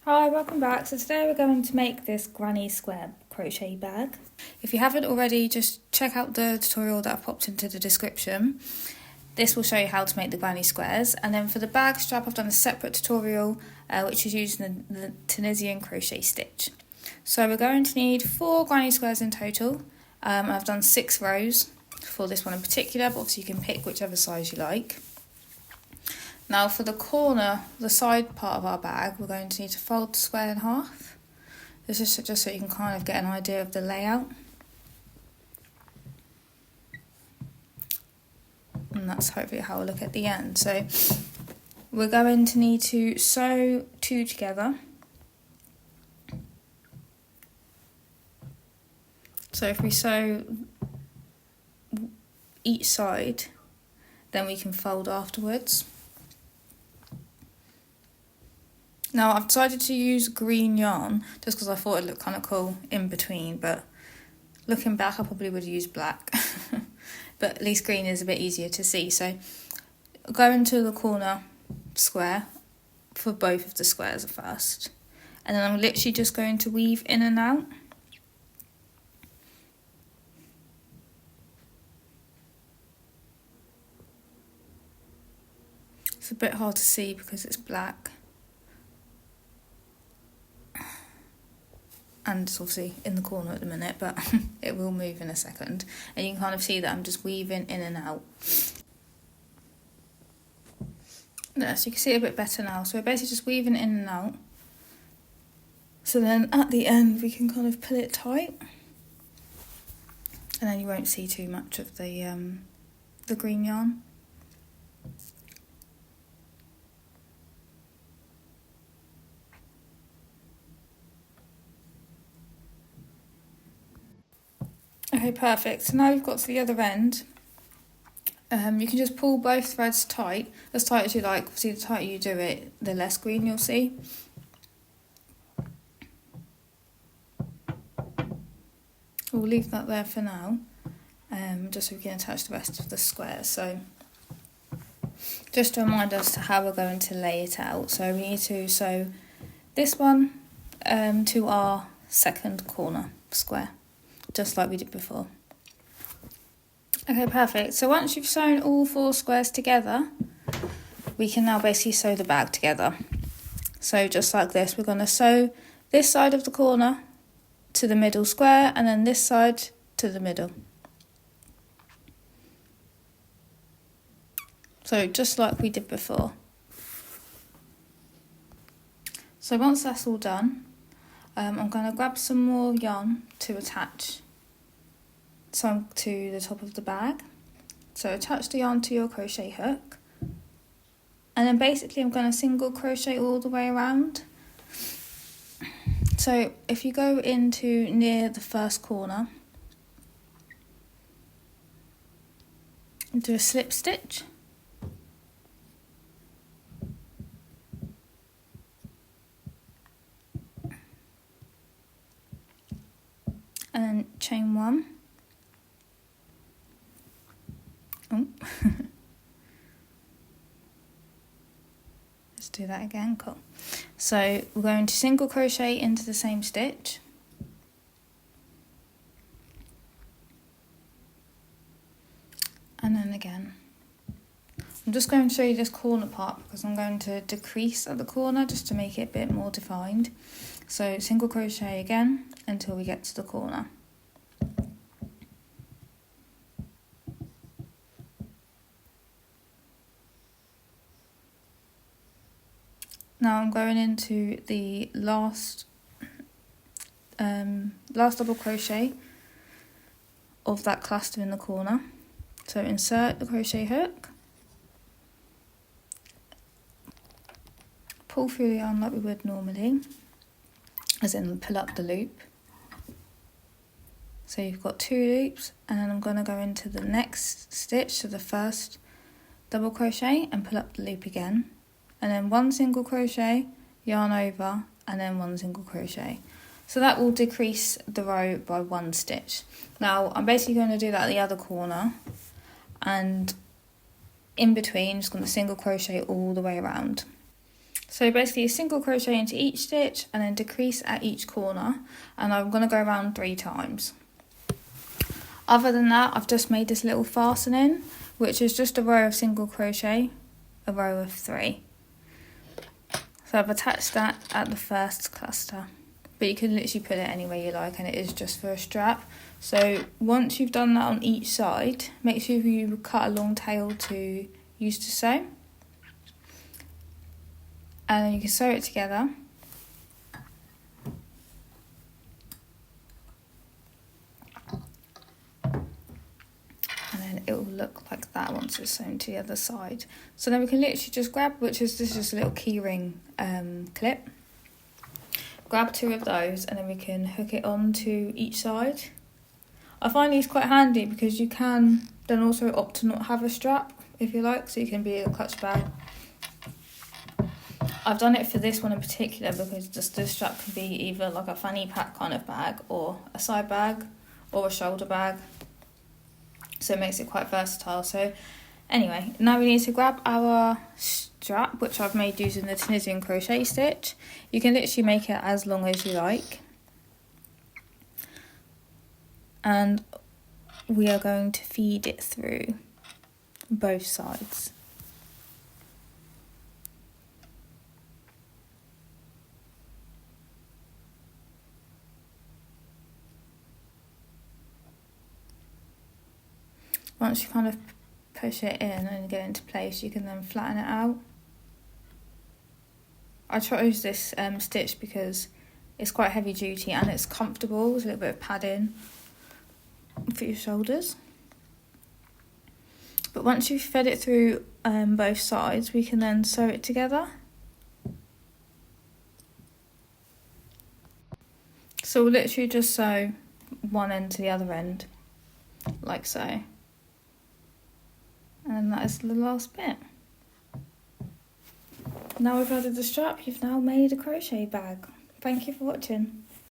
Hi, welcome back. So today we're going to make this granny square crochet bag. If you haven't already, just check out the tutorial that I've popped into the description. This will show you how to make the granny squares. And then for the bag strap, I've done a separate tutorial which is using the Tunisian crochet stitch. So we're going to need 4 granny squares in total. I've done 6 rows for this one in particular, but obviously you can pick whichever size you like. Now for the corner, the side part of our bag, we're going to need to fold the square in half. This is just so you can kind of get an idea of the layout. And that's hopefully how we'll look at the end. So we're going to need to sew 2 together. So if we sew each side, then we can fold afterwards. Now I've decided to use green yarn just because I thought it looked kind of cool in between, but looking back I probably would have used black. But at least green is a bit easier to see. So go into the corner square for both of the squares first. And then I'm literally just going to weave in and out. It's a bit hard to see because it's black. And it's obviously in the corner at the minute, but it will move in a second. And you can kind of see that I'm just weaving in and out. There, so you can see it a bit better now. So we're basically just weaving in and out. So then at the end we can kind of pull it tight. And then you won't see too much of the green yarn. Okay, perfect. So now we've got to the other end. You can just pull both threads tight as you like. Obviously, the tighter you do it, the less green you'll see. We'll leave that there for now, just so we can attach the rest of the square. So just to remind us to how we're going to lay it out. So we need to sew this one to our second corner square, just like we did before. Okay, perfect. So once you've sewn all 4 squares together, we can now basically sew the bag together. So just like this, we're going to sew this side of the corner to the middle square and then this side to the middle. So just like we did before. So once that's all done, I'm going to grab some more yarn to attach some to the top of the bag. So attach the yarn to your crochet hook, and then basically I'm going to single crochet all the way around. So if you go into near the first corner, do a slip stitch. And then chain 1. Oh. Let's do that again. Cool. So we're going to single crochet into the same stitch. And then again. I'm just going to show you this corner part because I'm going to decrease at the corner just to make it a bit more defined. So single crochet again until we get to the corner. Now I'm going into the last double crochet of that cluster in the corner. So insert the crochet hook, pull through the yarn like we would normally, as in pull up the loop. So you've got 2 loops, and then I'm going to go into the next stitch, so the first double crochet, and pull up the loop again. And then 1 single crochet, yarn over, and then 1 single crochet. So that will decrease the row by 1 stitch. Now I'm basically going to do that at the other corner, and in between just going to single crochet all the way around. So basically a single crochet into each stitch and then decrease at each corner, and I'm going to go around 3 times. Other than that, I've just made this little fastening, which is just a row of single crochet, a row of 3. So I've attached that at the first cluster, but you can literally put it anywhere you like, and it is just for a strap. So once you've done that on each side, make sure you cut a long tail to use to sew, and then you can sew it together. And then it will look like that once it's sewn to the other side. So then we can literally just grab, this is just a little keyring clip. Grab 2 of those and then we can hook it onto each side. I find these quite handy because you can then also opt to not have a strap if you like, so you can be a clutch bag. I've done it for this one in particular because just the strap can be either like a fanny pack kind of bag, or a side bag, or a shoulder bag. So it makes it quite versatile. So anyway, now we need to grab our strap, which I've made using the Tunisian crochet stitch. You can literally make it as long as you like. And we are going to feed it through both sides. Once you kind of push it in and get it into place, you can then flatten it out. I chose this stitch because it's quite heavy duty and it's comfortable. There's a little bit of padding for your shoulders. But once you've fed it through both sides, we can then sew it together. So we'll literally just sew one end to the other end, like so. And that is the last bit. Now we've added the strap, you've now made a crochet bag. Thank you for watching.